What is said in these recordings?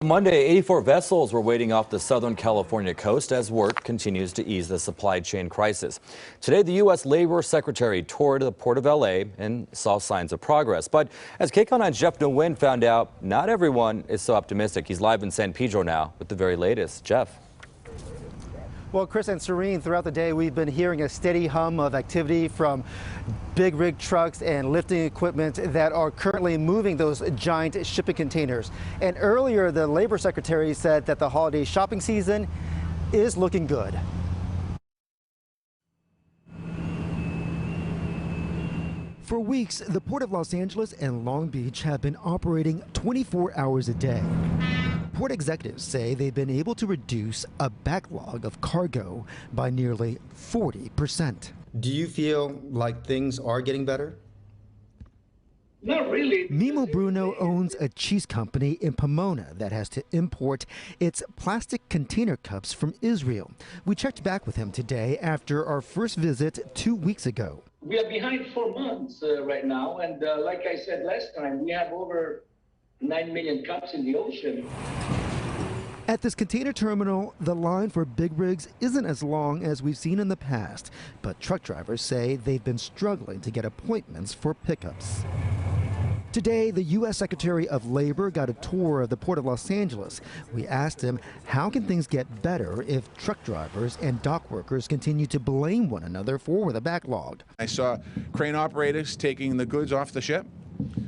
Monday, 84 vessels were waiting off the Southern California coast as work continues to ease the supply chain crisis. Today, the U.S. Labor Secretary toured the Port of L.A. and saw signs of progress. But as KCAL9's Jeff Nguyen found out, not everyone is so optimistic. He's live in San Pedro now with the very latest. Jeff. Well, Chris and Serene, throughout the day, we've been hearing a steady hum of activity from big rig trucks and lifting equipment that are currently moving those giant shipping containers. And earlier, the Labor Secretary said that the holiday shopping season is looking good. For weeks, the Port of Los Angeles and Long Beach have been operating 24 hours a day. Port executives say they've been able to reduce a backlog of cargo by nearly 40%. Do you feel like things are getting better? Not really. Mimo Bruno owns a cheese company in Pomona that has to import its plastic container cups from Israel. We checked back with him today after our first visit 2 weeks ago. We are behind 4 months right now, and like I said last time, we have over 9 million cups in the ocean. At this container terminal, the line for big rigs isn't as long as we've seen in the past, but truck drivers say they've been struggling to get appointments for pickups. Today, the U.S. Secretary of Labor got a tour of the Port of Los Angeles. We asked him, how can things get better if truck drivers and dock workers continue to blame one another for the backlog? I saw crane operators taking the goods off the ship.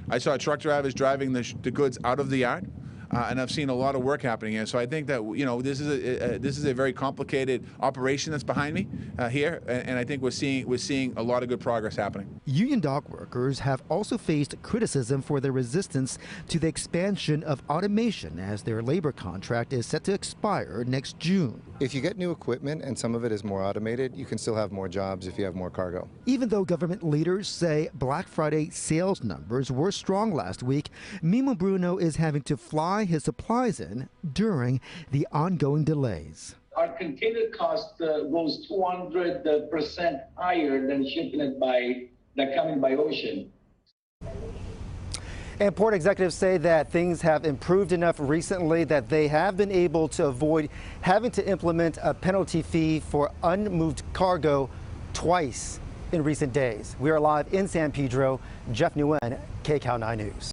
I saw truck drivers driving the goods out of the yard. And I've seen a lot of work happening here. So I think that, you know, this is a very complicated operation that's behind me here, and I think we're seeing a lot of good progress happening. Union dock workers have also faced criticism for their resistance to the expansion of automation as their labor contract is set to expire next June. If you get new equipment and some of it is more automated, you can still have more jobs if you have more cargo. Even though government leaders say Black Friday sales numbers were strong last week, Mimo Bruno is having to fly his supplies in during the ongoing delays. Our container cost goes 200% higher than shipping it coming by ocean. And port executives say that things have improved enough recently that they have been able to avoid having to implement a penalty fee for unmoved cargo twice in recent days. We are live in San Pedro. Jeff Nguyen, KCAL9 News.